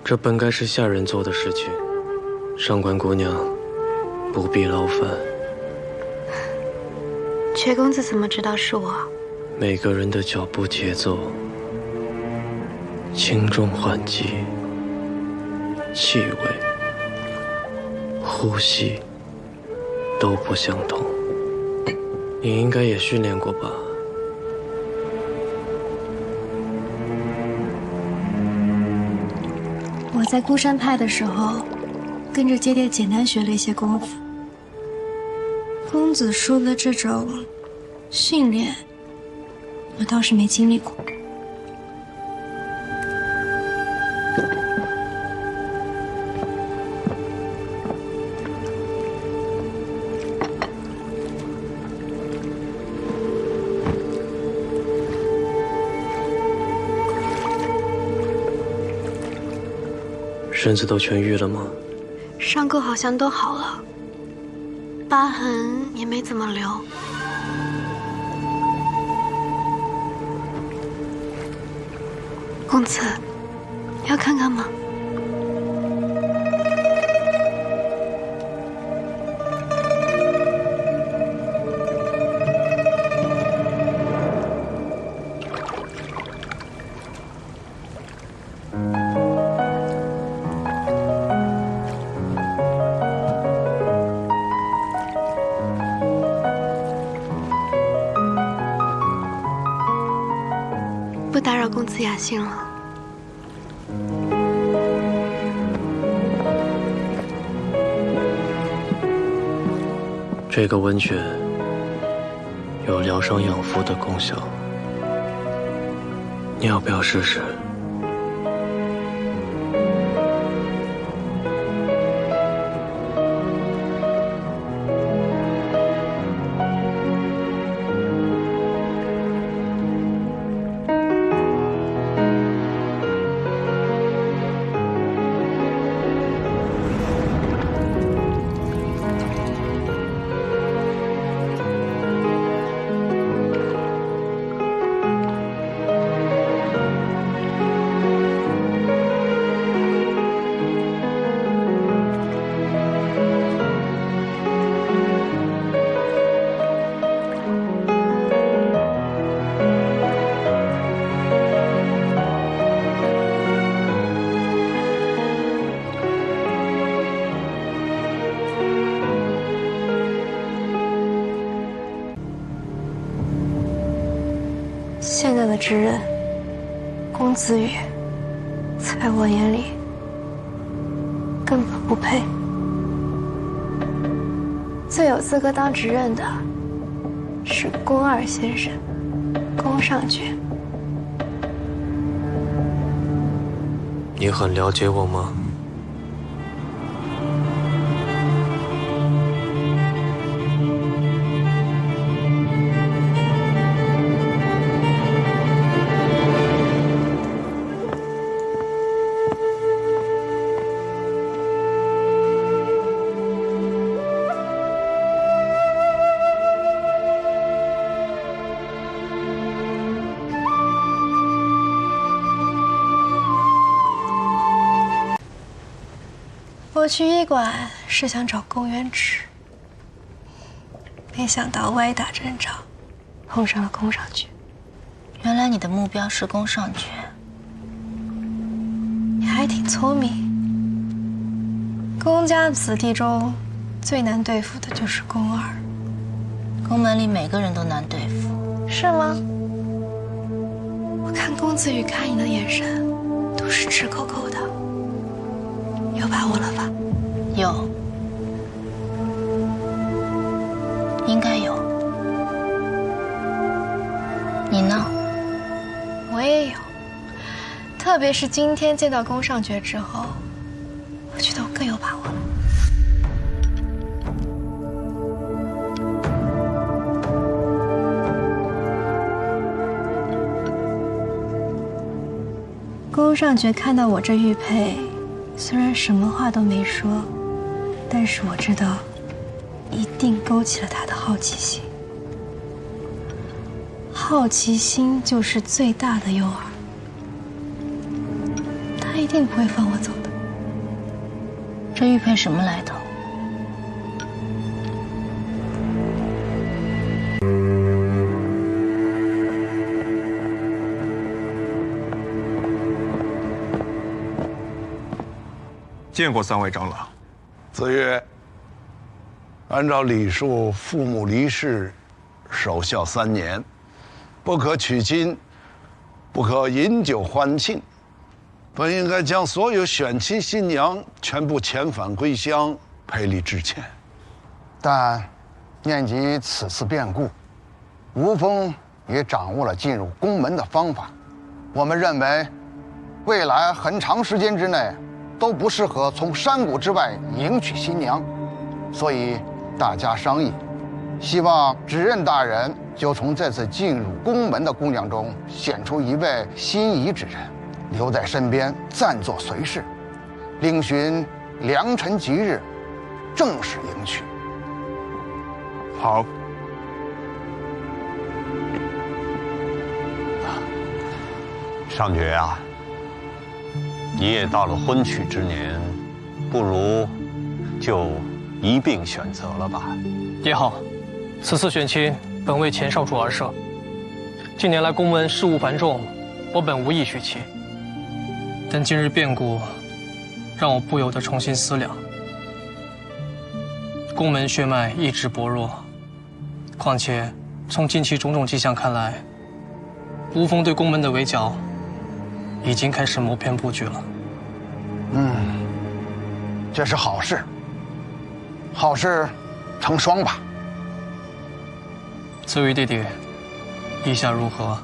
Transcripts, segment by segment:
这本该是下人做的事情，上官姑娘不必劳烦。阙公子怎么知道是我？每个人的脚步节奏、轻重缓急、气味、呼吸都不相同。你应该也训练过吧？我在孤山派的时候，跟着爹爹简单学了一些功夫。公子说的这种训练，我倒是没经历过。身子都痊愈了吗？伤口好像都好了，疤痕也没怎么留。公子，要看看吗？不打扰公子雅兴了。这个温泉有疗伤养肤的功效，你要不要试试？现在的职人公子羽，在我眼里根本不配。最有资格当职任的是宫二先生，宫上爵。你很了解我吗？我去医馆是想找宫元直，没想到歪打正着，碰上了宫上爵。原来你的目标是宫上爵，你还挺聪明。宫家子弟中最难对付的就是宫二。宫门里每个人都难对付，是吗？我看公子羽看你的眼神都是直勾勾的，有把握了吧？有，应该有。你呢？我也有，特别是今天见到宫上爵之后，我觉得我更有把握了。宫上爵看到我这玉佩，虽然什么话都没说，但是我知道，一定勾起了他的好奇心。好奇心就是最大的诱饵，他一定不会放我走的。这玉佩什么来头？见过3位长老。子曰：“按照礼数，父母离世，守孝3年，不可娶亲，不可饮酒欢庆。本应该将所有选妻新娘全部遣返归乡，赔礼致歉。但念及此次变故，吴峰也掌握了进入宫门的方法。我们认为，未来很长时间之内，都不适合从山谷之外迎娶新娘，所以大家商议，希望指认大人就从这次进入宫门的姑娘中选出一位心仪之人，留在身边暂作随侍，另寻良辰吉日，正式迎娶。好。上爵啊，你也到了婚娶之年，不如就一并选择了吧。也好，此次选亲本为前少主而设。近年来宫门事务繁重，我本无意娶妻。但今日变故，让我不由得重新思量。宫门血脉一直薄弱，况且从近期种种迹象看来，吴峰对宫门的围剿已经开始谋篇布局了。这是好事，好事成双吧。子瑜弟弟，意下如何？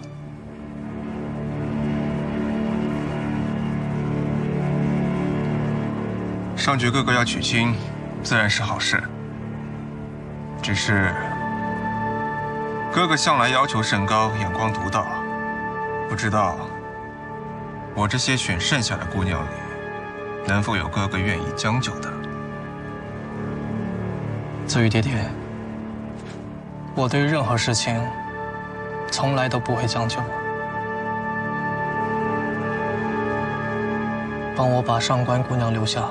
上爵哥哥要娶亲，自然是好事。只是哥哥向来要求甚高，眼光独到，不知道我这些选剩下的姑娘里，能否有哥哥愿意将就的？子瑜弟弟，我对于任何事情，从来都不会将就。帮我把上官姑娘留下。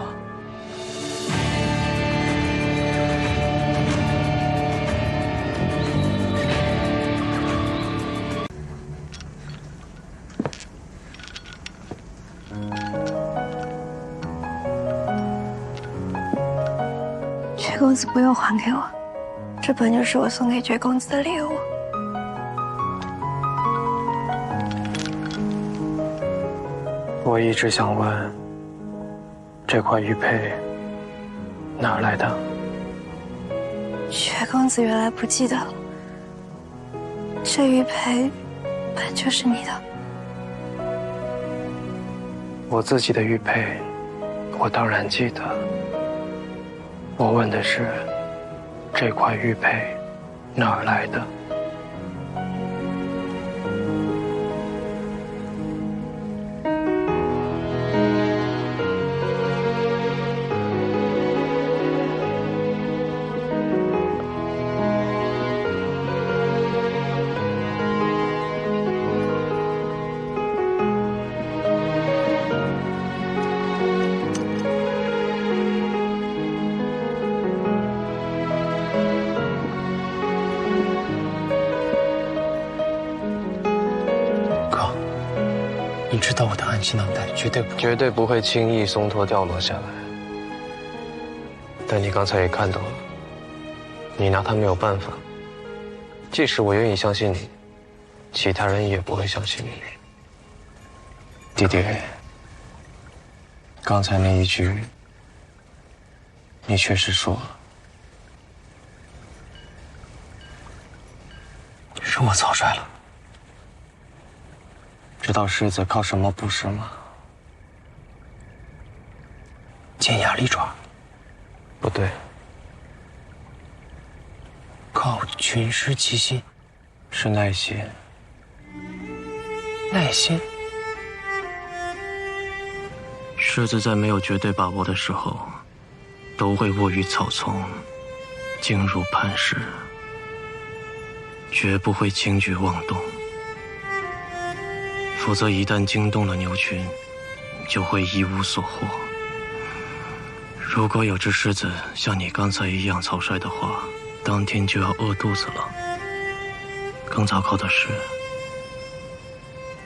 薛公子不用还给我，这本就是我送给薛公子的礼物。我一直想问，这块玉佩哪儿来的？薛公子原来不记得了，这玉佩本就是你的。我自己的玉佩，我当然记得。我问的是，这块玉佩哪儿来的？你知道我的安心囊袋绝对不会轻易松脱掉落下来。但你刚才也看到了，你拿它没有办法。即使我愿意相信你，其他人也不会相信你。弟弟，刚才那一句，你确实说了。是我草率了。知道狮子靠什么捕食吗？尖牙利爪。不对，靠群狮齐心。是耐心。耐心。狮子在没有绝对把握的时候，都会卧于草丛，静入磐石，绝不会轻举妄动。否则，一旦惊动了牛群，就会一无所获。如果有只狮子像你刚才一样草率的话，当天就要饿肚子了。更糟糕的是，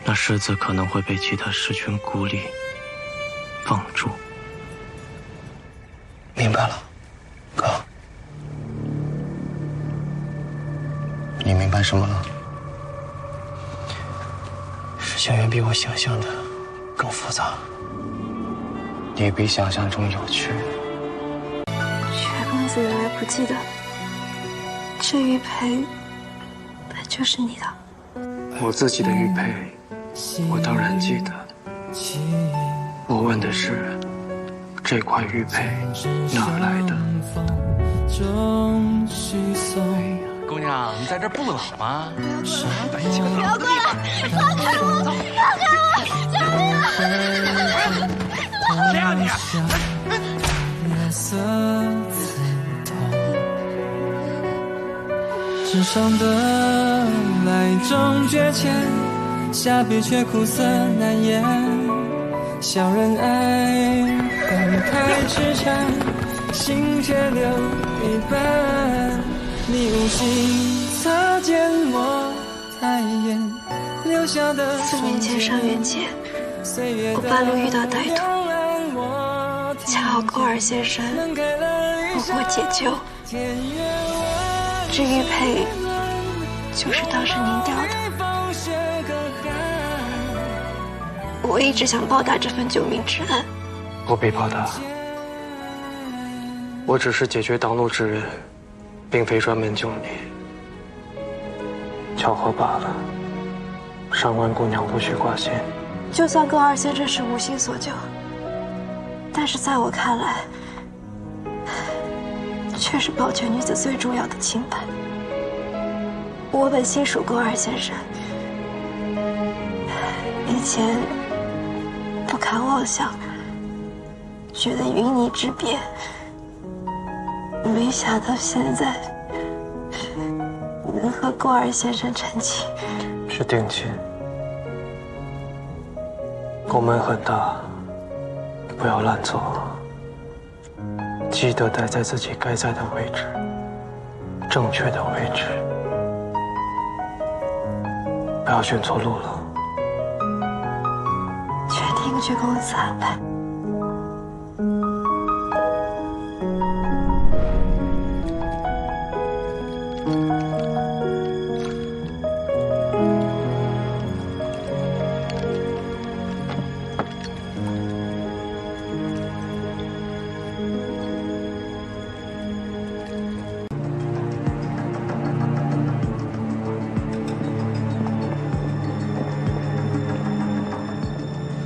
那狮子可能会被其他狮群孤立、放逐。明白了，哥。你明白什么了？事情远比我想象的更复杂，也比想象中有趣。薛公子原来不记得，这玉佩本就是你的。我自己的玉佩，我当然记得。我问的是，这块玉佩哪儿来的？姑娘，你在这儿不冷吗？不要过来！放开我！放开我！救命啊！谁啊你？世上的来终觉浅，下笔却苦涩难言。小人爱，感慨痴缠，心却留一半。你无心擦肩我抬眼，留下的4年前上元节，我半路遇到歹徒，恰好勾儿先生为我解救。这玉佩就是当时您掉的。我一直想报答这份救命之恩。不必报答，我只是解决挡路之人，并非专门救你。巧合罢了。上官姑娘无需挂心。就算勾儿先生是无心所救，但是在我看来，却是保全女子最重要的清白。我本心属勾儿先生，以前不堪妄想，觉得云泥之别，没想到现在能和勾儿先生成亲。是定亲。宫门很大，不要乱走，记得待在自己该在的位置，正确的位置，不要选错路了。全听薛公子安排。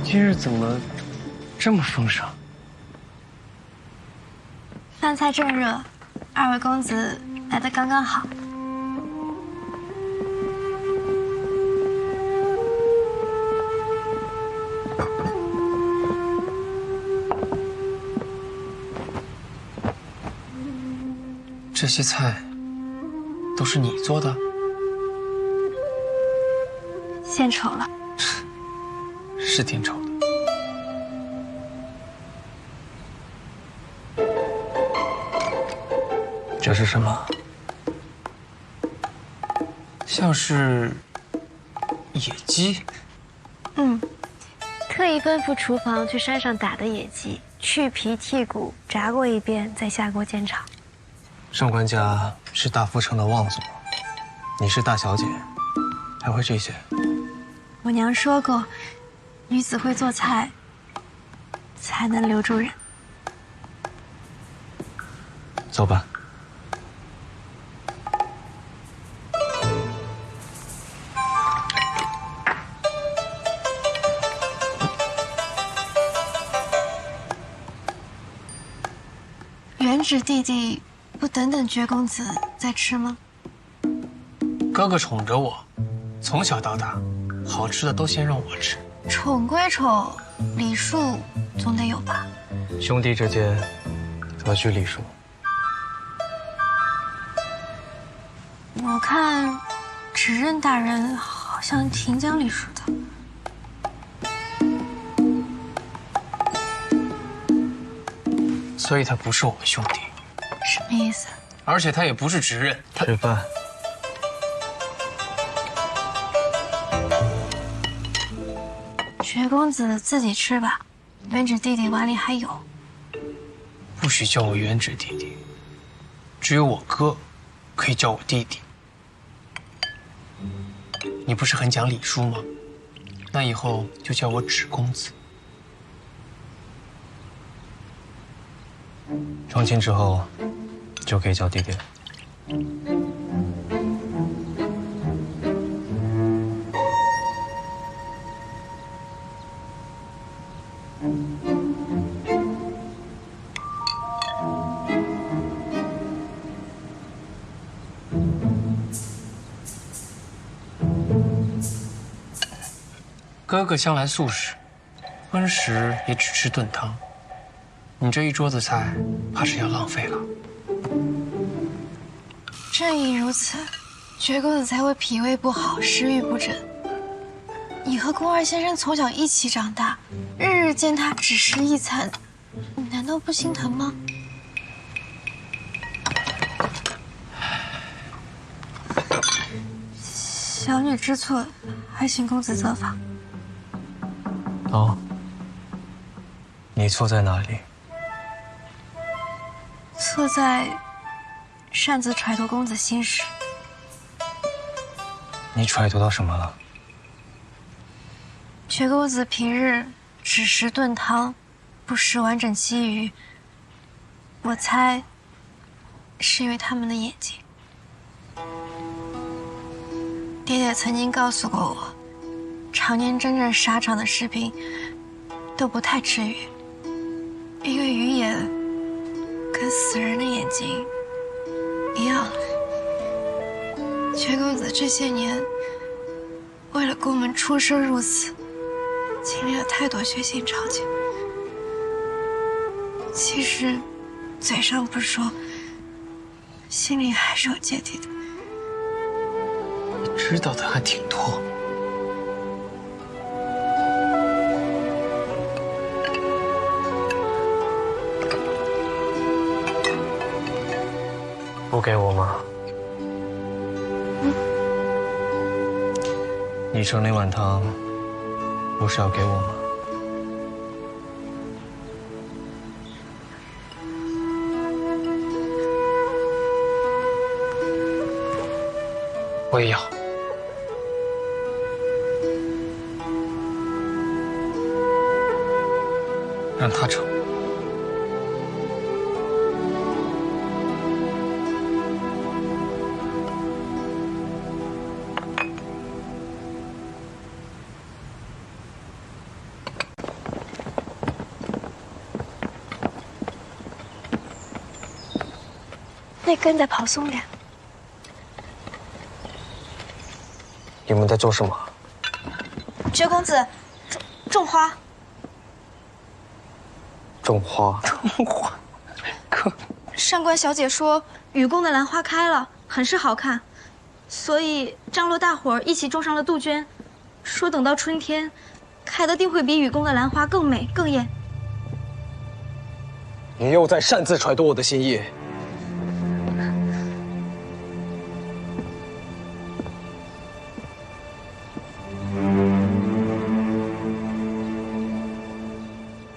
今日怎么这么丰盛？饭菜正热，2位公子来得刚刚好。这些菜都是你做的？献丑了。是挺丑的。这是什么？像是野鸡。特意吩咐厨房去山上打的野鸡，去皮剔骨，炸过一遍，再下锅煎炒。上官家是大富城的望族，你是大小姐，还会这些？我娘说过，女子会做菜，才能留住人。走吧。原址弟弟不等等薛公子再吃吗？哥哥宠着我，从小到大，好吃的都先让我吃。宠归宠，礼数总得有吧？兄弟之间，何须礼数？我看指认大人好像挺讲礼数的。所以他不是我们兄弟。什么意思？而且他也不是直认。他吃饭。薛公子自己吃吧，原指弟弟碗里还有。不许叫我原指弟弟，只有我哥可以叫我弟弟。你不是很讲礼数吗？那以后就叫我指公子。成亲之后，就可以叫弟弟了。哥哥向来素食，荤食也只吃炖汤。你这一桌子菜，怕是要浪费了。正因如此，薛公子才会脾胃不好，食欲不振。你和宫二先生从小一起长大，日日见他只食一餐，你难道不心疼吗？小女知错，还请公子责罚。哦，你错在哪里？错在擅自揣度公子心事。你揣度到什么了？薛公子平日只食炖汤，不食完整鲫鱼。我猜，是因为他们的眼睛。爹爹曾经告诉过我，常年真正沙场的士兵都不太吃鱼，因为鱼眼跟死人的眼睛一样。薛公子这些年为了宫门出生入死，经历了太多血腥场景。其实嘴上不说，心里还是有芥蒂的。你知道的还挺多。不给我吗？你盛那碗汤，不是要给我吗？我也要。让他盛。那根再跑松点。你们在做什么？薛公子，种花。种花。种花。上官小姐说，雨宫的兰花开了，很是好看，所以张罗大伙儿一起种上了杜鹃，说等到春天，开的定会比雨宫的兰花更美更艳。你又在擅自揣度我的心意。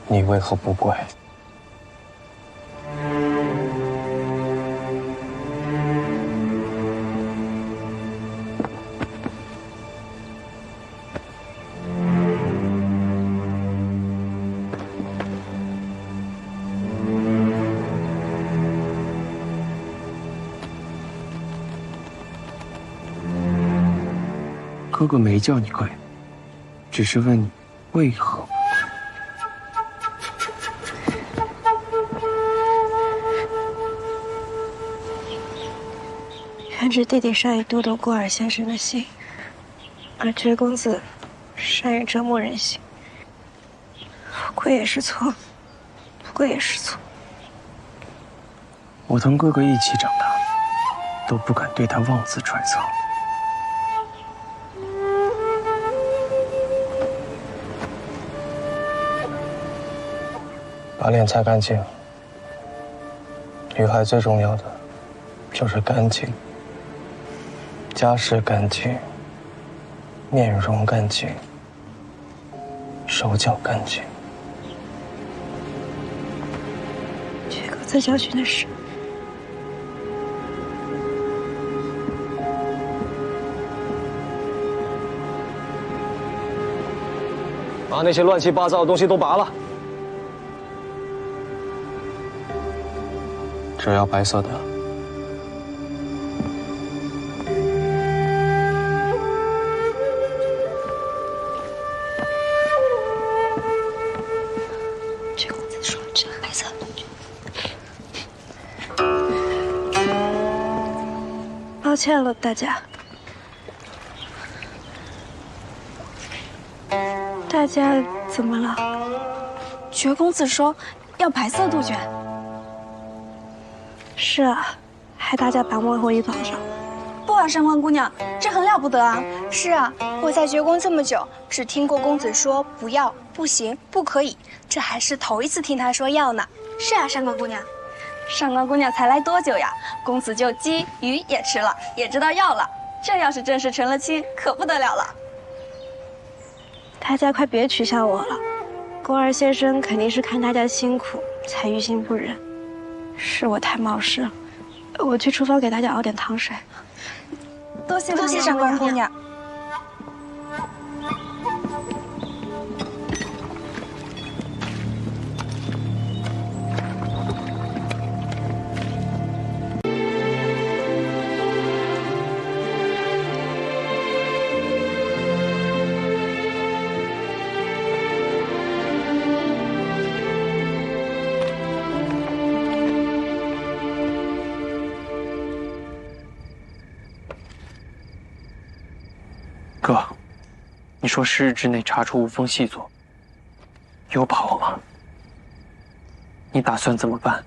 你为何不跪？哥哥没叫你跪，只是问你为何不跪。原指弟弟善于读懂顾尔先生的心，而薛公子善于折磨人心。跪也是错，不跪也是错。我同哥哥一起长大，都不敢对他妄自揣测。把脸擦干净，女孩最重要的就是干净，家世干净，面容干净，手脚干净。学狗在教训的是，把那些乱七八糟的东西都拔了，只要白色的。这公子说只要白色的东西。抱歉了，大家。大家怎么了？绝公子说要白色杜鹃。是啊，害大家把莫回一绑上。不啊，上官姑娘，这很了不得啊！是啊，我在绝宫这么久，只听过公子说不要、不行、不可以，这还是头一次听他说要呢。是啊，上官姑娘。上官姑娘才来多久呀？公子就鸡鱼也吃了，也知道要了。这要是正式成了亲，可不得了了。大家快别取笑我了，宫二先生肯定是看大家辛苦才于心不忍，是我太冒失了。我去厨房给大家熬点汤水。多谢上官姑娘。哥，你说10日之内查出无风细作，有把握吗？你打算怎么办？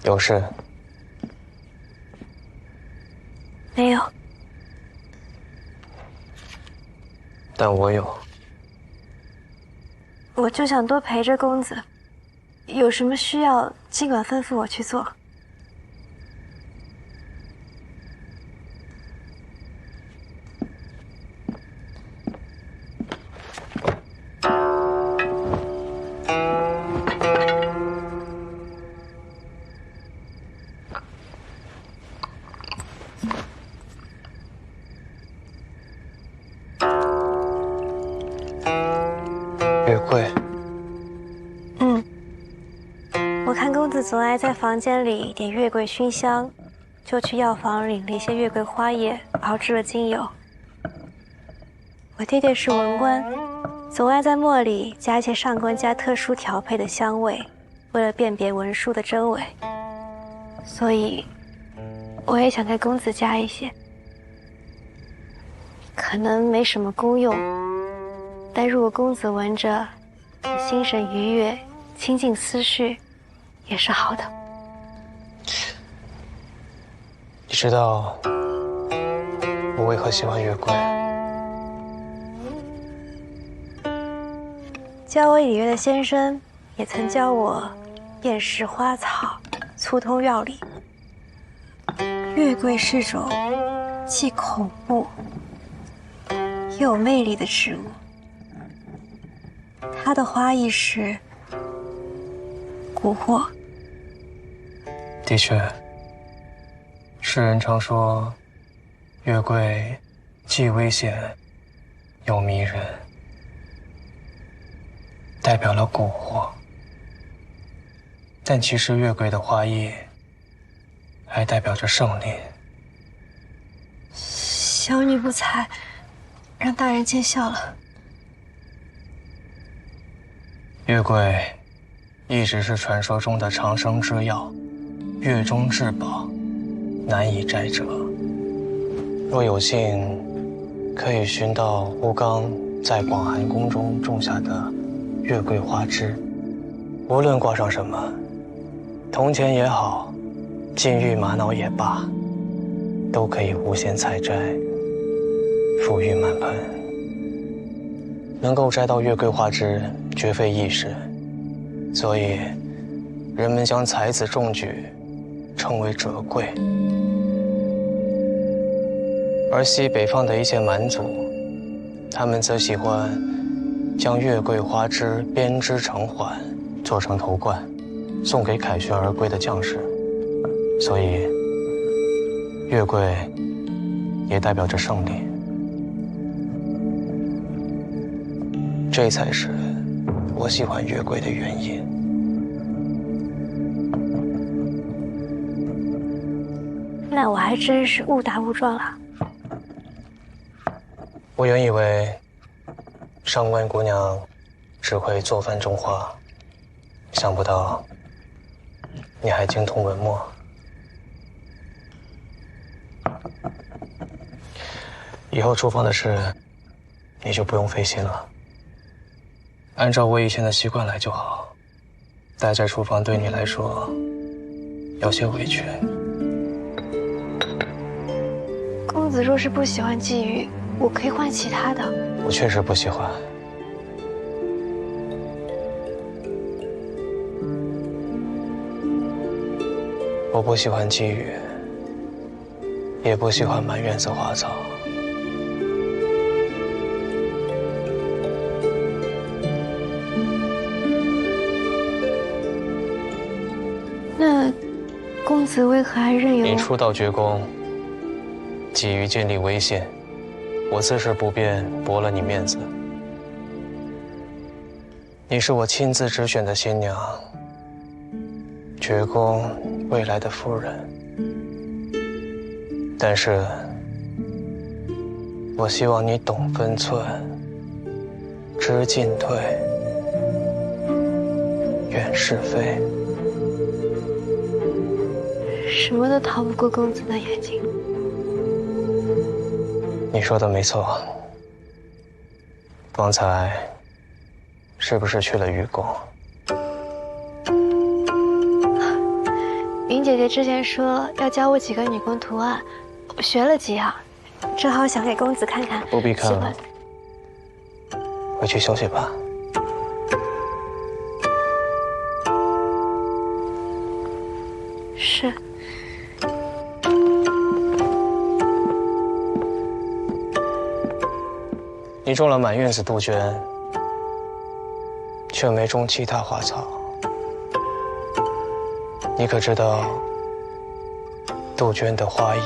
有事？没有。但我有。我就想多陪着公子，有什么需要尽管吩咐我去做。月桂。我看公子总爱在房间里点月桂熏香，就去药房领了一些月桂花叶，熬制了精油。我爹爹是文官，总爱在末里加一些上官家特殊调配的香味，为了辨别文书的真伪。所以，我也想给公子加一些。可能没什么功用，但如果公子闻着，心神愉悦，清净思绪，也是好的。你知道我为何喜欢月桂？教我礼乐的先生也曾教我辨识花草，粗通药理。月桂是种既恐怖又有魅力的植物，它的花意是蛊惑。的确，世人常说，月桂既危险又迷人，代表了蛊惑。但其实月桂的花叶还代表着胜利。小女不才，让大人见笑了。月桂一直是传说中的长生之药，月中至宝，难以摘折。若有幸，可以寻到吴刚在广寒宫中种下的月桂花枝，无论挂上什么，铜钱也好，金玉玛瑙也罢，都可以无限采摘，富裕满盆。能够摘到月桂花枝，绝非易事，所以人们将才子中举称为折桂。而西北方的一些蛮族，他们则喜欢将月桂花枝编织成环，做成头冠，送给凯旋而归的将士。所以，月桂也代表着胜利。这才是我喜欢月桂的原因。那我还真是误打误撞了。我原以为上官姑娘只会做饭种花，想不到你还精通文墨。以后厨房的事你就不用费心了，按照我以前的习惯来就好。待在厨房对你来说有些委屈。公子若是不喜欢鲫鱼，我可以换其他的。我确实不喜欢。我不喜欢鲫鱼，也不喜欢满院子花草。那公子为何还任由你初到绝宫，急于建立威信，我自是不便驳了你面子。你是我亲自指选的新娘，绝宫未来的夫人。但是，我希望你懂分寸，知进退，远是非。什么都逃不过公子的眼睛。你说的没错。方才是不是去了愚公？云姐姐之前说要教我几个女工图案，我学了几样，正好想给公子看看。不必看了，回去休息吧。是。你种了满院子杜鹃，却没种其他花草。你可知道杜鹃的花意？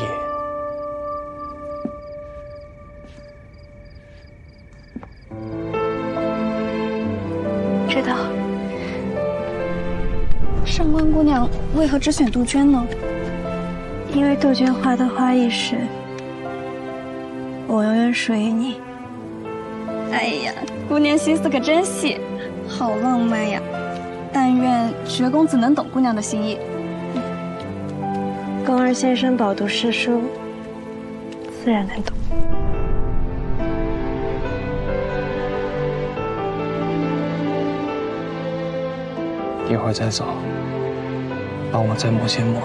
知道。上官姑娘为何只选杜鹃呢？因为杜鹃花的花意是，我永远属于你。哎呀，姑娘心思可真细，好浪漫呀！但愿绝公子能懂姑娘的心意。宫二先生饱读诗书，自然能懂。一会儿再走，帮我再抹些墨。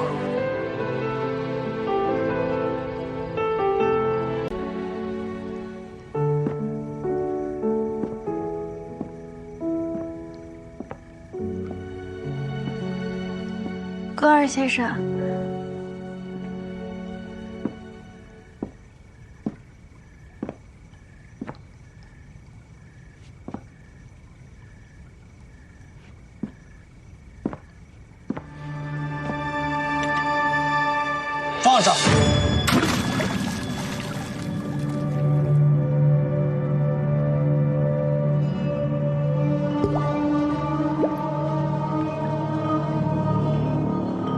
宫二先生，放下！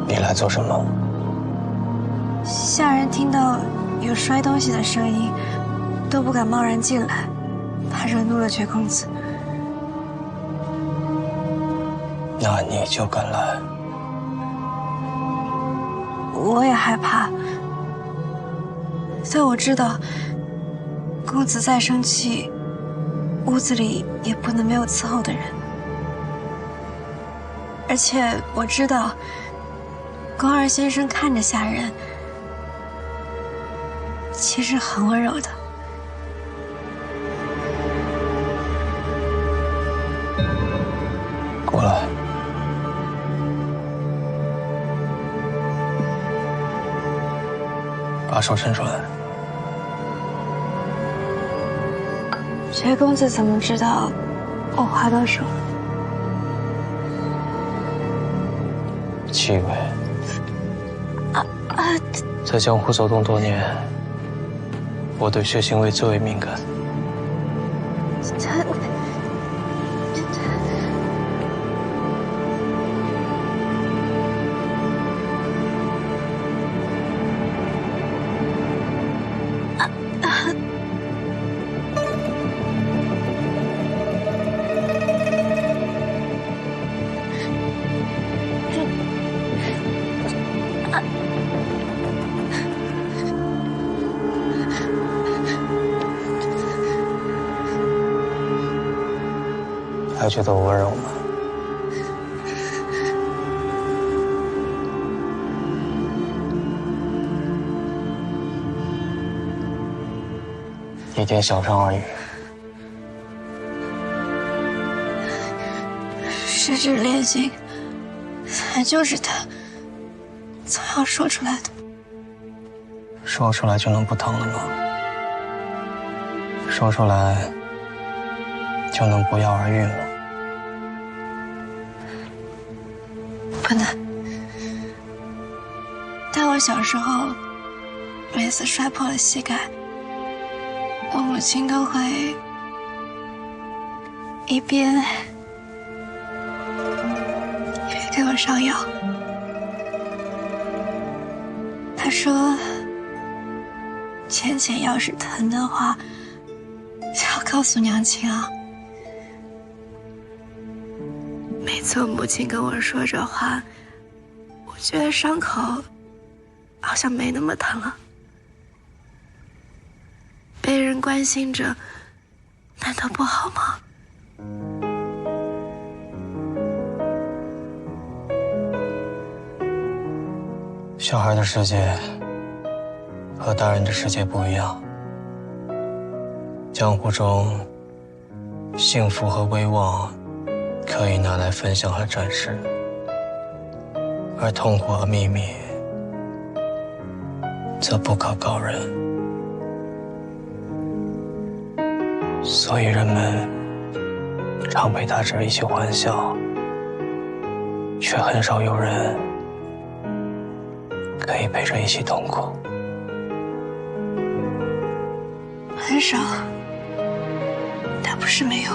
你来做什么？下人听到有摔东西的声音，都不敢贸然进来，怕惹怒了绝公子。那你就敢来？我也害怕，但我知道，公子再生气，屋子里也不能没有伺候的人。而且我知道，宫二先生看着下人，其实很温柔的。过来。把手伸出来。薛公子怎么知道我划到手了？气味。在江湖走动多年，我对血腥味最为敏感。还觉得我温柔吗？一点小伤而已。十指连心，还就是他总要说出来的。说出来就能不疼了吗？说出来就能不药而愈了？不能。但我小时候每次摔破了膝盖，我母亲都会一边给我上药。她说，浅浅要是疼的话，就要告诉娘亲啊。每次我母亲跟我说这话，我觉得伤口好像没那么疼了。被人关心着，难道不好吗？小孩的世界和大人的世界不一样。江湖中，幸福和威望可以拿来分享和展示，而痛苦和秘密则不可告人。所以人们常被它着一起欢笑，却很少有人可以陪着一起痛苦。很少，但不是没有。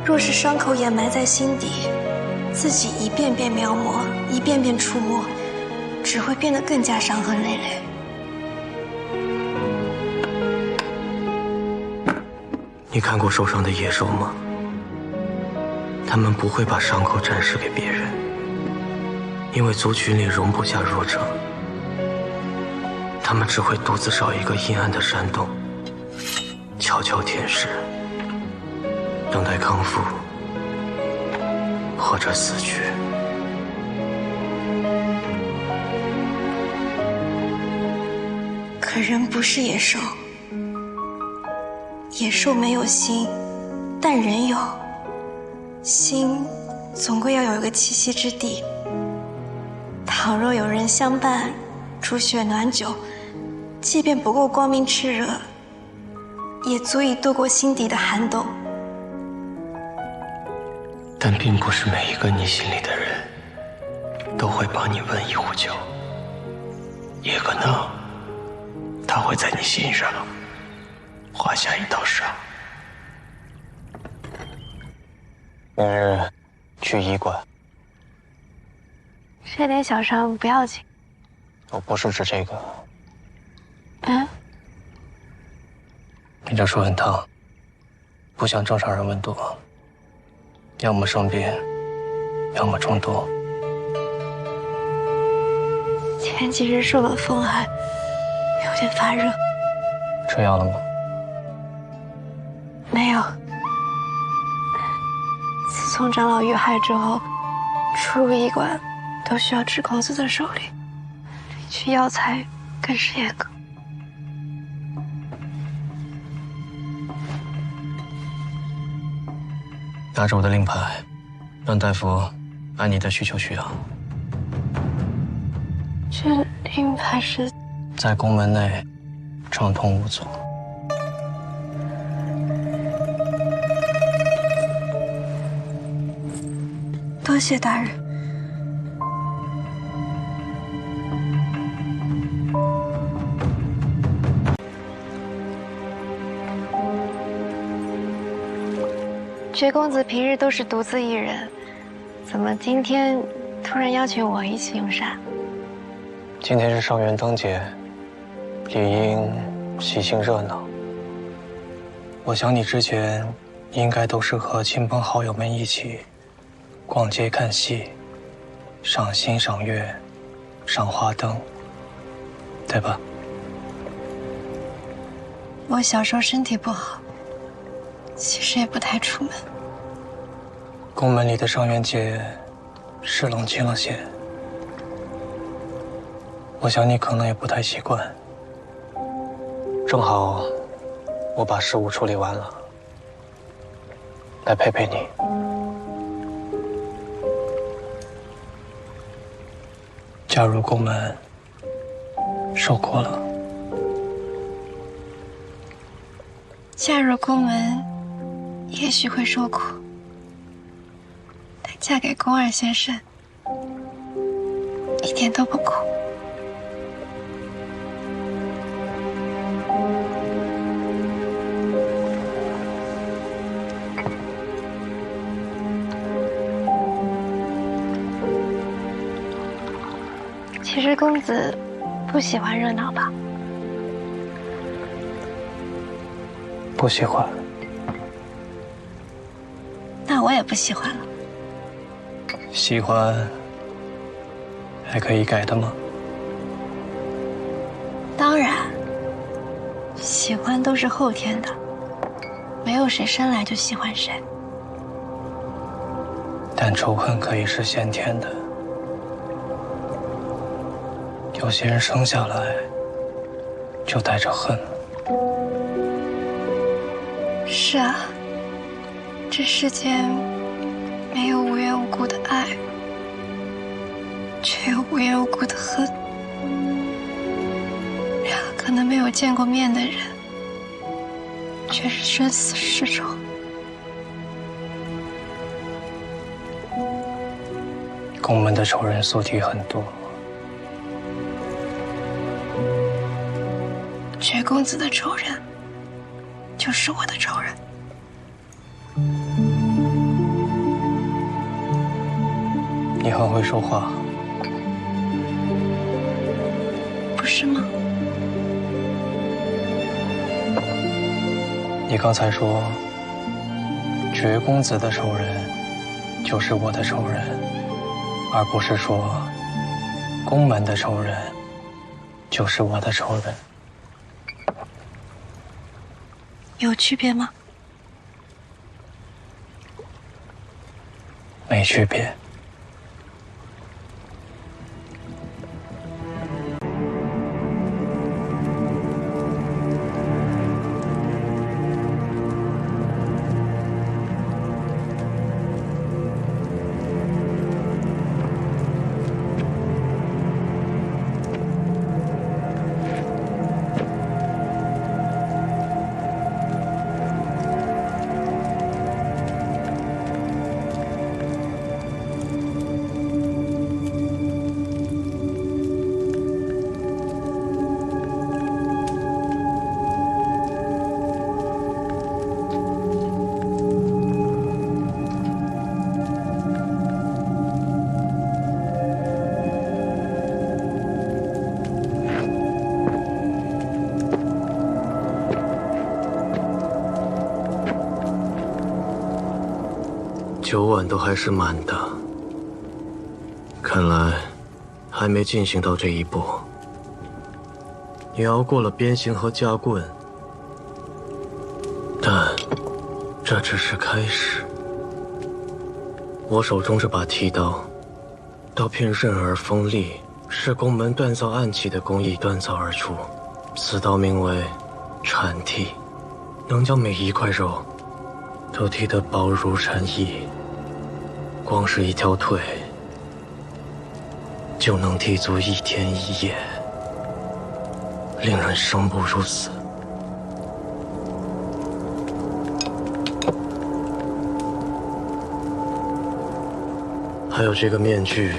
若是伤口掩埋在心底，自己一遍遍描摹，一遍遍触摸，只会变得更加伤痕累累。你看过受伤的野兽吗？他们不会把伤口展示给别人，因为族群里容不下弱者。他们只会独自找一个阴暗的山洞，悄悄舔舐，等待康复或者死去。可人不是野兽，野兽没有心，但人有。心总归要有一个栖息之地。倘若有人相伴，煮雪暖酒，即便不够光明炽热，也足以度过心底的寒冬。但并不是每一个你心里的人都会帮你温一壶酒，也可能他会在你心上画下一道伤。明日去医馆。这点小伤不要紧。我不是指这个。嗯？你这手很烫，不像正常人温度，要么生病，要么中毒。前几日受了风寒，有点发热。吃药了吗？没有，从长老遇害之后，出入驿馆都需要知公子的手令，领取药材更是严格。拿着我的令牌，让大夫按你的需求取药。这令牌是在宫门内畅通无阻。多谢大人。觉公子平日都是独自一人，怎么今天突然邀请我一起用膳？今天是上元灯节，理应喜庆热闹。我想你之前应该都是和亲朋好友们一起逛街看戏、赏星赏月、赏花灯，对吧？我小时候身体不好，其实也不太出门。宫门里的上元节是冷清了些，我想你可能也不太习惯。正好我把事务处理完了，来陪陪你。加入宫门受苦了。嫁入宫门，也许会受苦，但嫁给宫二先生，一点都不苦。其实公子不喜欢热闹吧？不喜欢。那我也不喜欢了。喜欢还可以改的吗？当然，喜欢都是后天的，没有谁生来就喜欢谁。但仇恨可以是先天的。有些人生下来就带着恨。是啊，这世间没有无缘无故的爱，却有无缘无故的恨。两个可能没有见过面的人，却是生死世仇。宫门的仇人宿敌很多。觉公子的仇人，就是我的仇人。你很会说话，不是吗？你刚才说，觉公子的仇人就是我的仇人，而不是说宫门的仇人就是我的仇人。有区别吗？没区别。酒碗都还是满的，看来还没进行到这一步。你熬过了鞭刑和夹棍，但这只是开始。我手中这把剃刀，刀片刃而锋利，是宫门锻造暗器的工艺锻造而出。此刀名为蝉剃，能将每一块肉都剃得薄如蝉翼。光是一条腿，就能剃足1天1夜，令人生不如死。还有这个面具，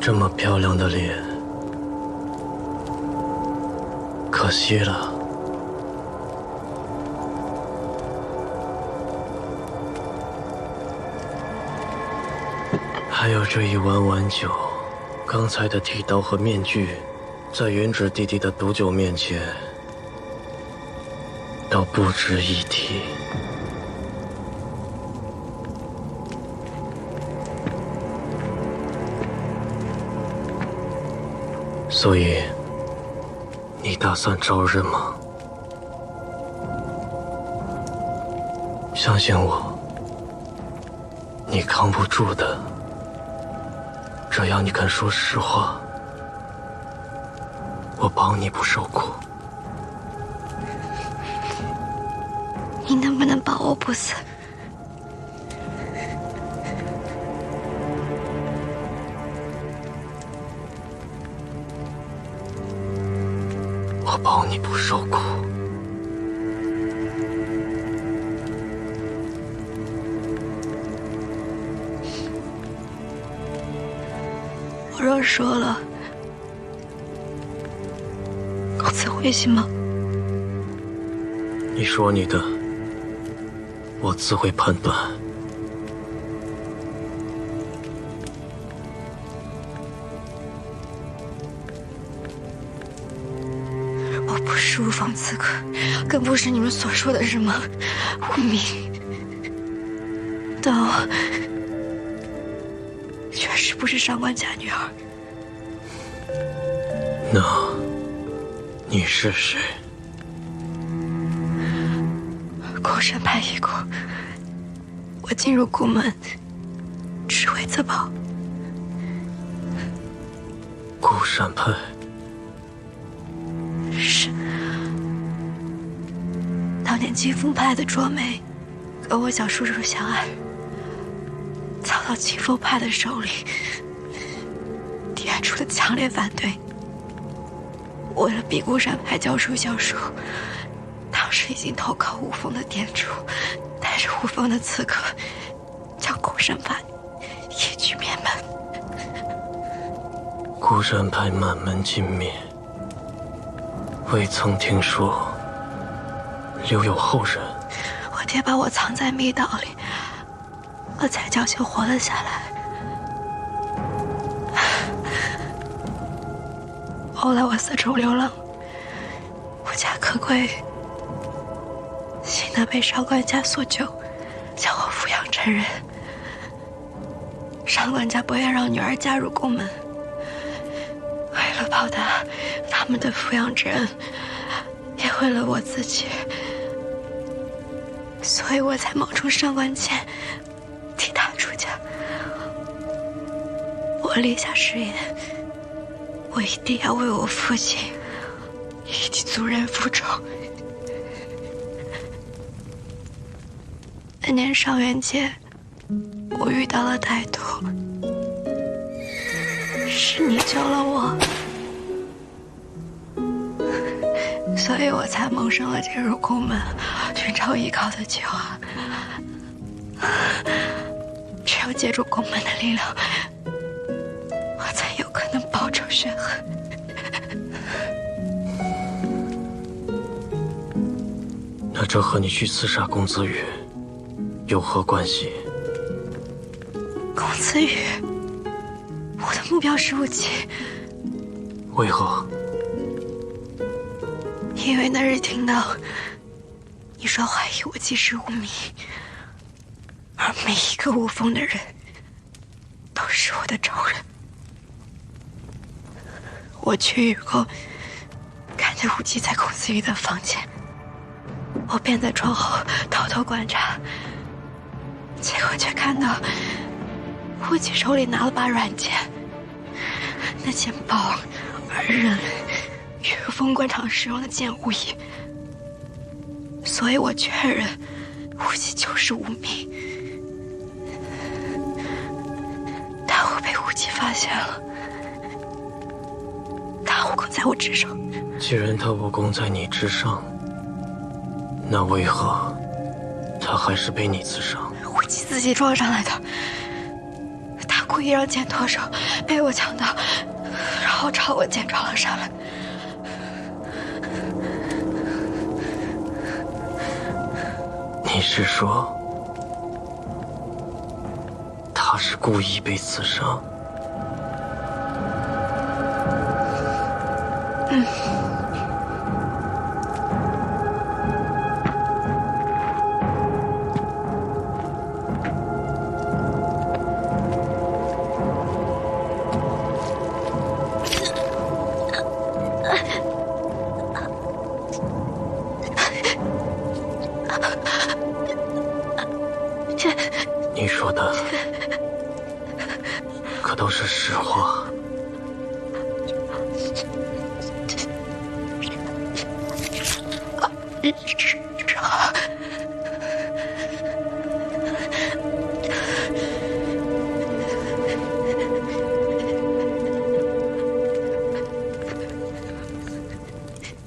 这么漂亮的脸，可惜了。还有这一碗碗酒，刚才的剃刀和面具，在原址弟弟的毒酒面前，倒不值一提。所以，你打算招认吗？相信我，你扛不住的。只要你肯说实话，我保你不受苦。你能不能保我不死？我保你不受苦。我若说了，公子会信吗？你说你的，我自会判断。我不是无方刺客，更不是你们所说的什么无名。但我确实不是上官家女儿。那你是谁？孤山派一国，我进入宫门，只为自保。孤山派。是。当年清风派的卓梅跟我小叔叔相爱，遭到清风派的首领提出了强烈反对。为了逼孤山派教书教书，当时已经投靠吴峰的店主，带着吴峰的刺客，将孤山派一举灭门。孤山派满门尽灭，未曾听说留有后人。我爹把我藏在密道里，我才侥幸活了下来。后来我四处流浪，无家可归，幸得被上官家所救，将我抚养成人。上官家不愿让女儿嫁入宫门，为了报答他们的抚养之恩，也为了我自己，所以我才冒充上官倩替他出家。我立下誓言，我一定要为我父亲以及族人复仇。那年上元节，我遇到了歹徒，是你救了我，所以我才萌生了进入宫门寻找依靠的计划。只有借助宫门的力量，我才有可能报仇雪恨。那这和你去刺杀公子羽有何关系？公子羽，我的目标是武器。为何？因为那日听到你说怀疑我既是无名，而每一个无锋的人都是我的仇人。我去雨宫，看见武姬在公子羽的房间，我便在窗后偷偷观察，结果却看到无忌手里拿了把软剑，那剑薄而刃，与封官场使用的剑无异，所以我确认无忌就是无名。大火被无忌发现了，他武功在我之上。既然他武功在你之上，那为何他还是被你刺伤？无忌自己撞上来的，他故意让剑脱手，被我抢到，然后朝我剑撞了上来。你是说，他是故意被刺伤？你说的可都是实话。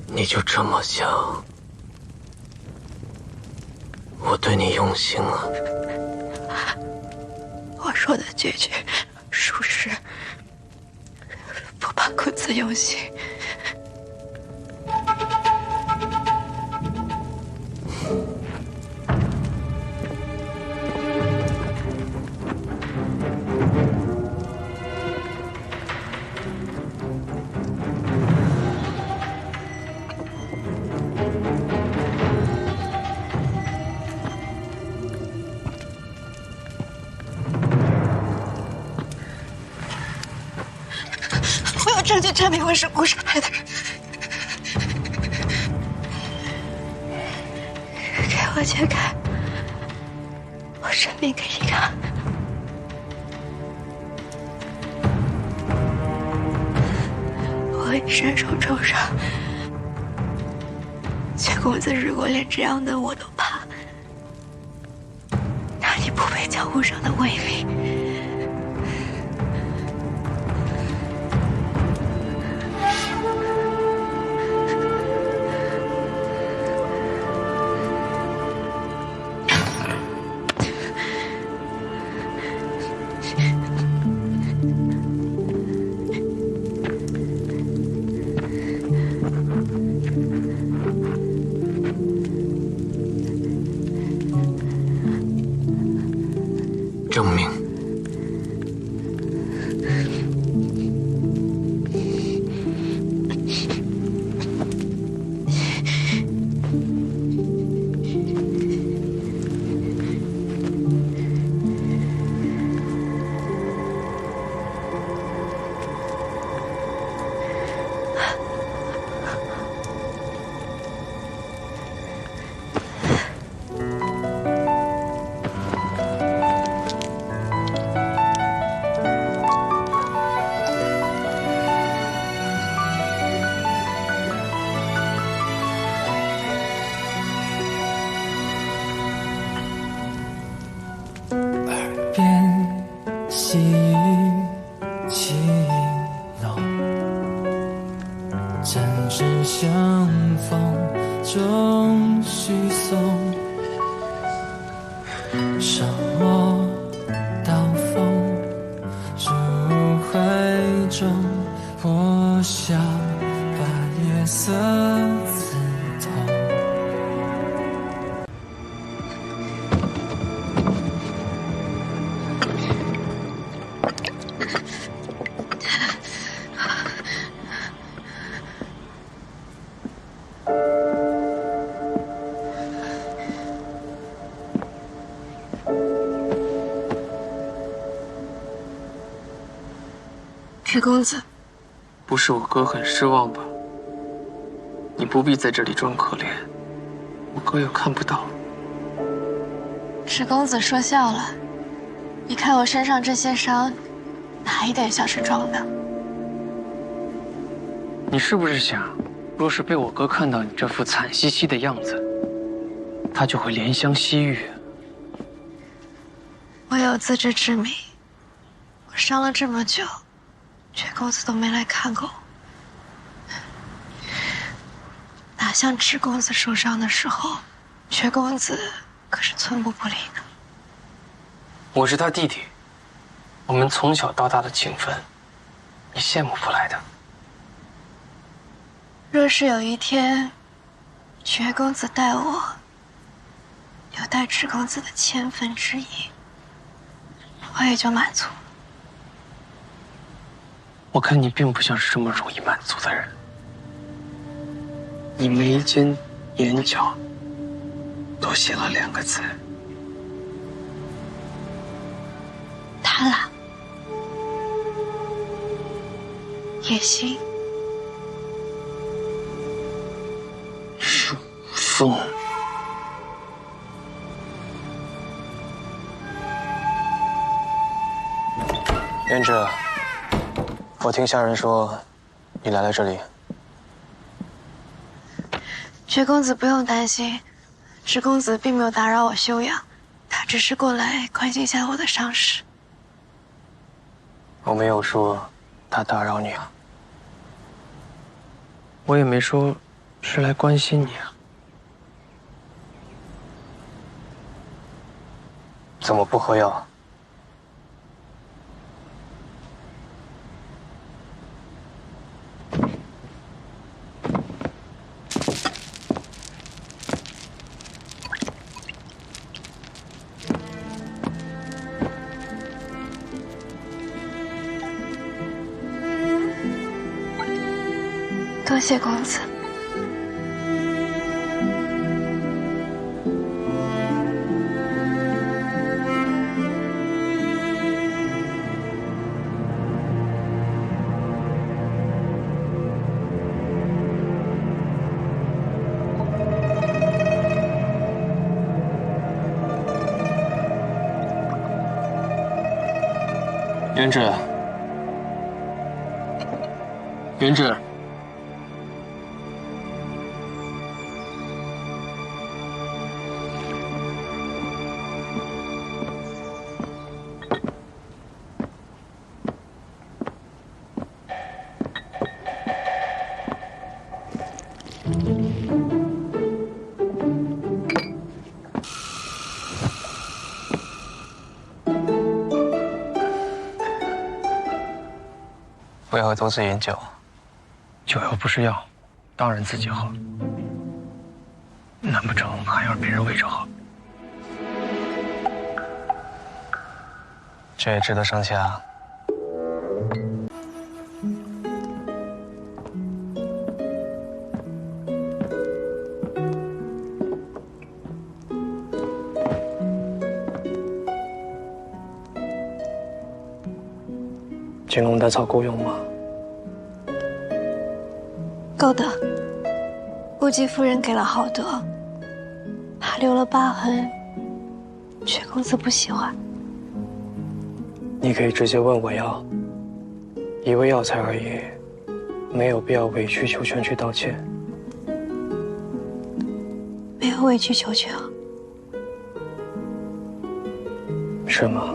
你就这么想，我对你用心了。我说的句句属实，不怕公子用心。我有证据证明我是顾氏派的人，给我解开，我生命给你看。我已身受重伤，却公子如果连这样的我都怕，那你不配江湖上的威名。证明。细雨轻浓，针指相逢终须松。手握刀锋，入怀中，破晓把月色刺痛。裴公子，不是我哥很失望吧？你不必在这里装可怜，我哥又看不到。芷公子说笑了，你看我身上这些伤，哪一点像是装的？你是不是想，若是被我哥看到你这副惨兮兮的样子，他就会怜香惜玉？我有自知之明，我伤了这么久，阙公子都没来看过我，哪像芷公子受伤的时候，阙公子可是寸步不离呢。我是他弟弟，我们从小到大的情分，你羡慕不来的。若是有一天，阙公子待我，有待芷公子的千分之一，我也就满足了。我看你并不像是这么容易满足的人，你眉间、眼角都写了2个字：贪婪。也行。风。胭脂，我听下人说，你来了这里。阙公子不用担心，芷公子并没有打扰我休养，他只是过来关心一下我的伤势。我没有说他打扰你啊，我也没说是来关心你啊。怎么不喝药？多谢公子。胭脂，胭脂。为何独自饮酒？酒又不是药，当然自己喝。难不成还要别人喂着喝？这也值得生气啊。金龙丹草够用吗？够的。乌姬夫人给了好多，怕留了疤痕，阙公子不喜欢。你可以直接问我要，一味药材而已，没有必要委曲求全去道歉。没有委曲求全。是吗？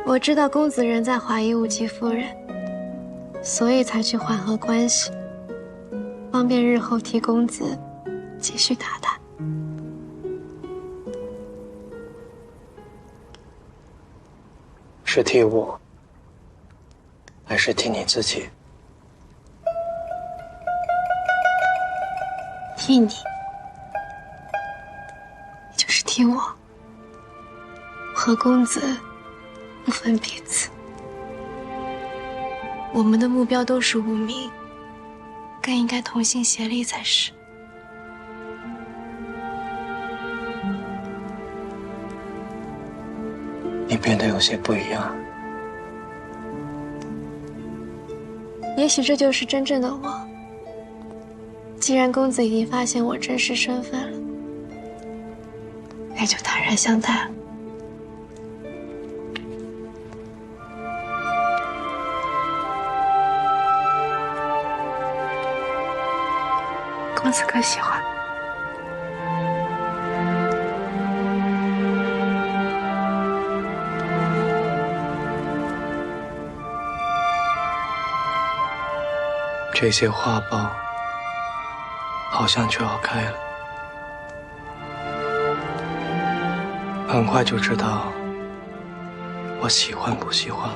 我知道公子仍在怀疑乌姬夫人，所以才去缓和关系，方便日后替公子继续打探。是替我，还是替你自己？替你，也就是替我。和公子不分彼此，我们的目标都是无名，更应该同心协力才是。你变得有些不一样。也许这就是真正的我。既然公子已经发现我真实身份了，那就坦然相待了。公子可喜欢？这些花苞好像就要开了，很快就知道我喜欢不喜欢了。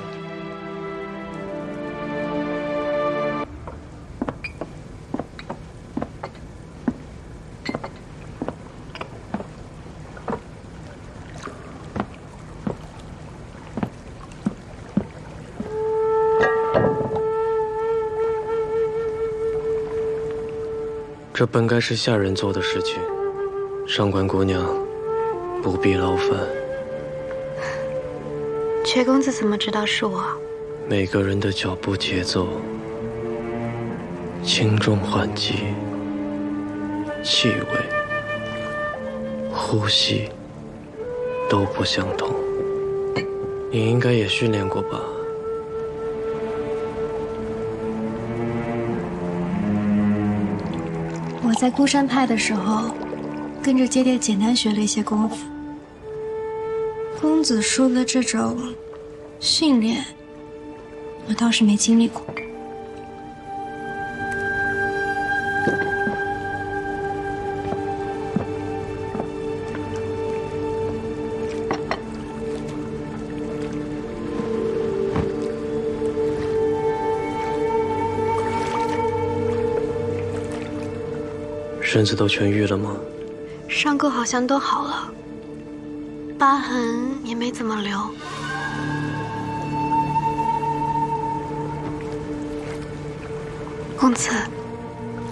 这本该是下人做的事情，上官姑娘不必劳烦。薛公子怎么知道是我？每个人的脚步节奏、轻重缓急、气味、呼吸都不相同。你应该也训练过吧？我在孤山派的时候，跟着爹爹简单学了一些功夫。公子说的这种训练，我倒是没经历过。身子都痊愈了吗？伤口好像都好了，疤痕也没怎么留。公子，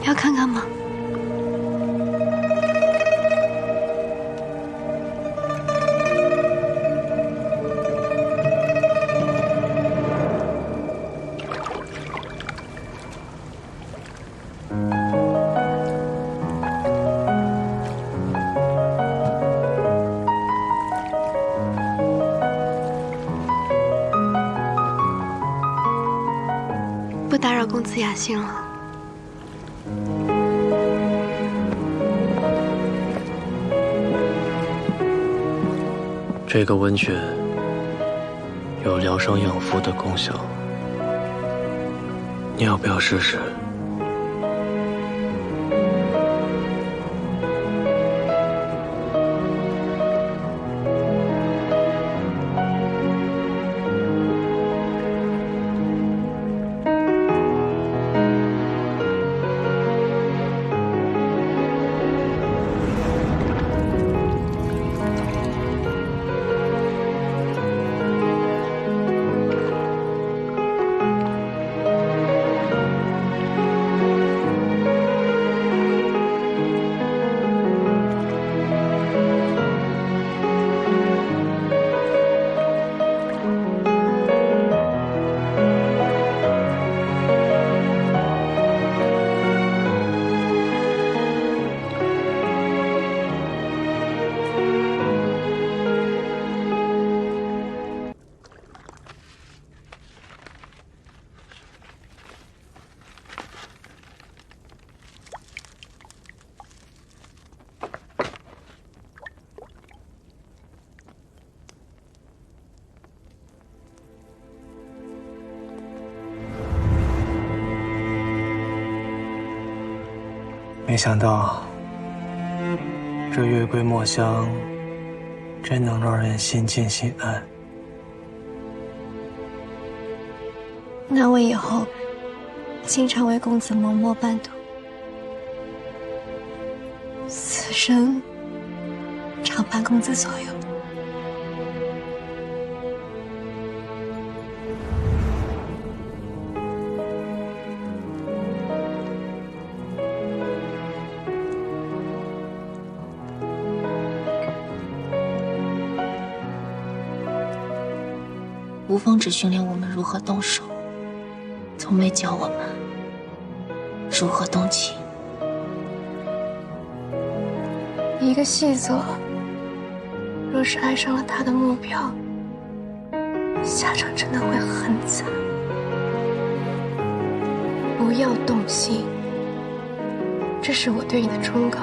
要看看吗？不打扰公子雅兴了。这个温泉有疗伤养肤的功效，你要不要试试？没想到，这月桂墨香真能让人心静心安。那我以后经常为公子默默伴读，此生常伴公子左右。吴峰只训练我们如何动手，从没教我们如何动情。一个细作，若是爱上了他的目标，下场真的会很惨。不要动心，这是我对你的忠告。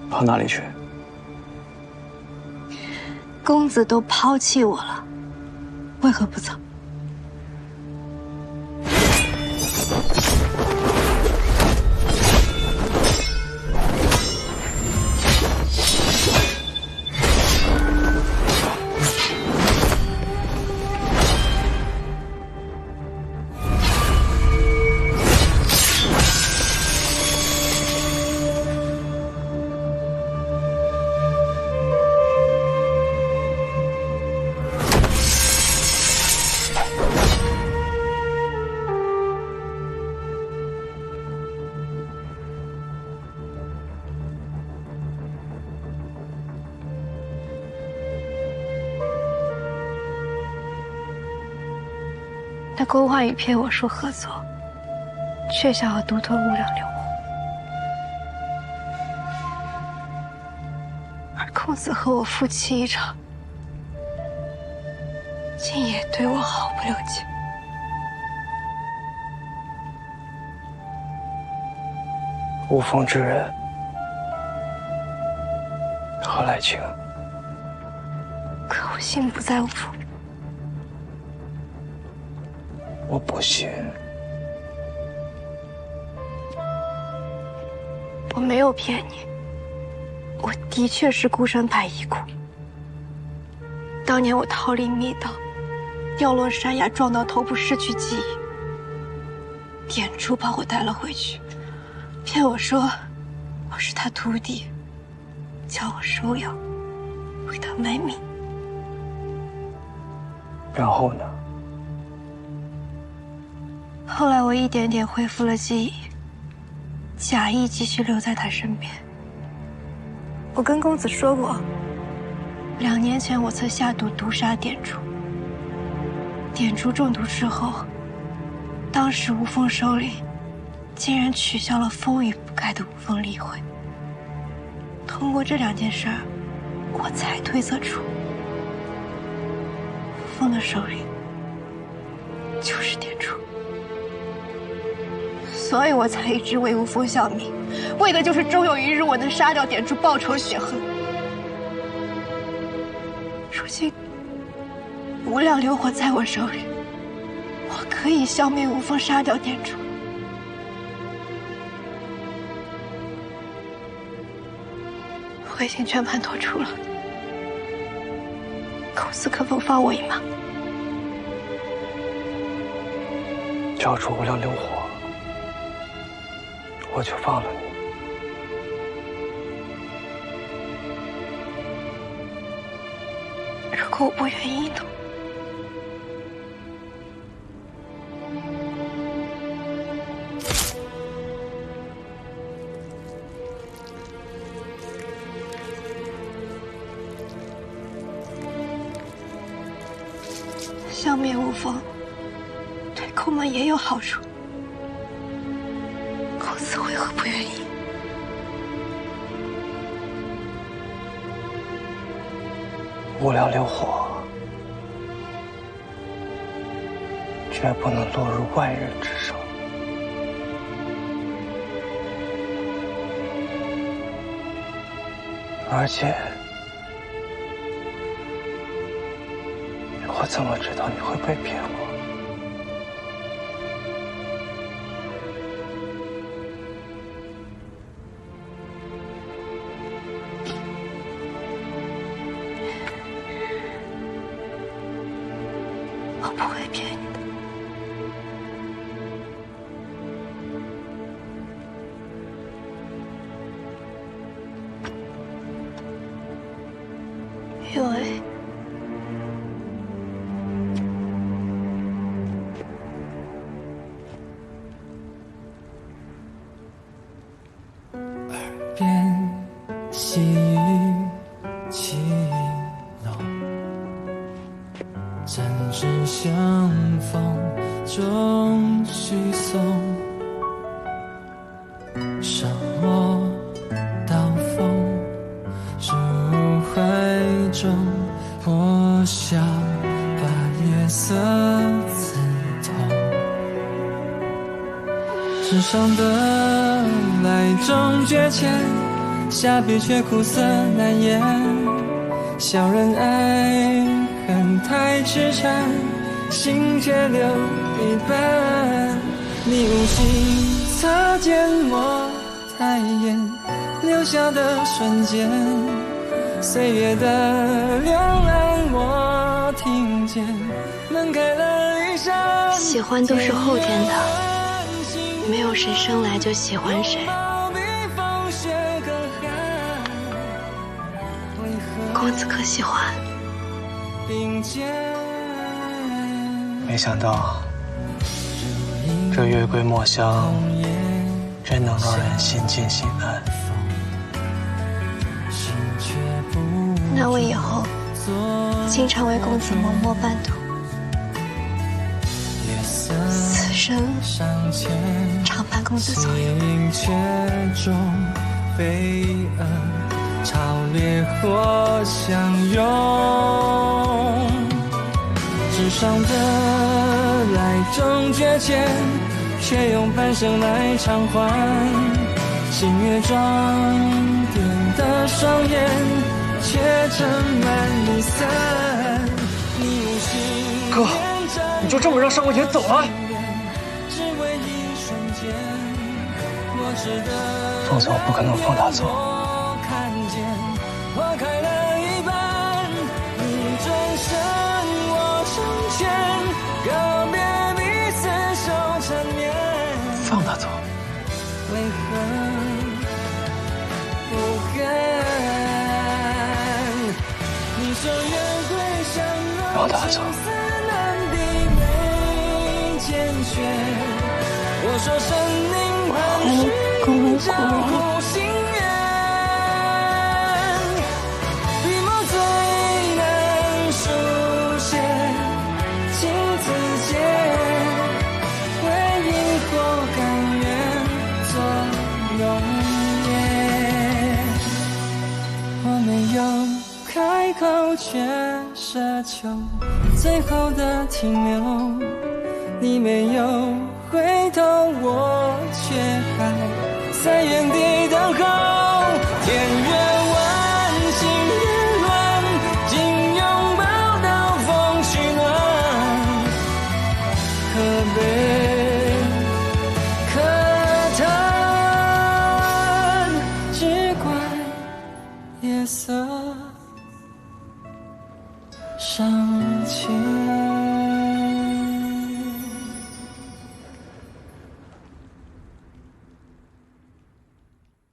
跑哪里去？公子都抛弃我了，为何不走？他勾画一骗我说合作，却想要独吞无量流火，而公子和我夫妻一场，竟也对我毫不留情。无风之人何来情？可我心不在无风。我不信。我没有骗你，我的确是孤身派遗孤。当年我逃离密道，掉落山崖，撞到头部，失去记忆。点珠把我带了回去，骗我说我是他徒弟，叫我收养，为他卖命。然后呢？后来我一点点恢复了记忆，假意继续留在他身边。我跟公子说过，2年前我曾下毒毒杀点珠，点珠中毒之后，当时无风首领竟然取消了风雨不改的无风例会。通过这2件事儿，我才推测出无风的首领就是点珠。所以我才一直为无风效命，为的就是终有一日我能杀掉点珠，报仇雪恨。如今无量流火在我手里，我可以消灭无风，杀掉点珠。我已经全盘托出了，公子可否放我一马？交出无量流火，我就放了你。如果我不愿意呢？消灭无风，对空门也有好处。公子为何不愿意？无量流火，绝不能落入外人之手。而且，我怎么知道你会被骗我？我不会骗你的。因为边细雨起浓，针指相逢终须松。手握刀锋，入怀中，破晓把夜色刺痛。纸上的来终觉浅，下笔却苦涩难言。小人爱恨太痴缠，心却留一半。你无心擦肩抹太眼，留下的瞬间，岁月的两岸我听见。门开了一扇，喜欢都是后天的，没有谁生来就喜欢谁。公子可喜欢？没想到这月桂墨香真能让人心静心安。那我以后经常为公子默默伴读，此生常伴公子左右。潮烈火相拥，纸上的来终觉浅，却用半生来偿还。星月装点的双眼，却盛满离散。你无心哥，你就这么让上官田走了？放走不可能放他走。花开了一半，你转身我成全，告别彼此手缠绵。放他走。为何不甘？你说月桂香浓，让他走。难避眉间雪。我说生命盘旋，照顾心愿。开口却奢求最后的停留，你没有回头，我却还在原地等候。天越弯，心越乱，紧拥抱到风取暖，可悲可叹，只怪夜色尚浅。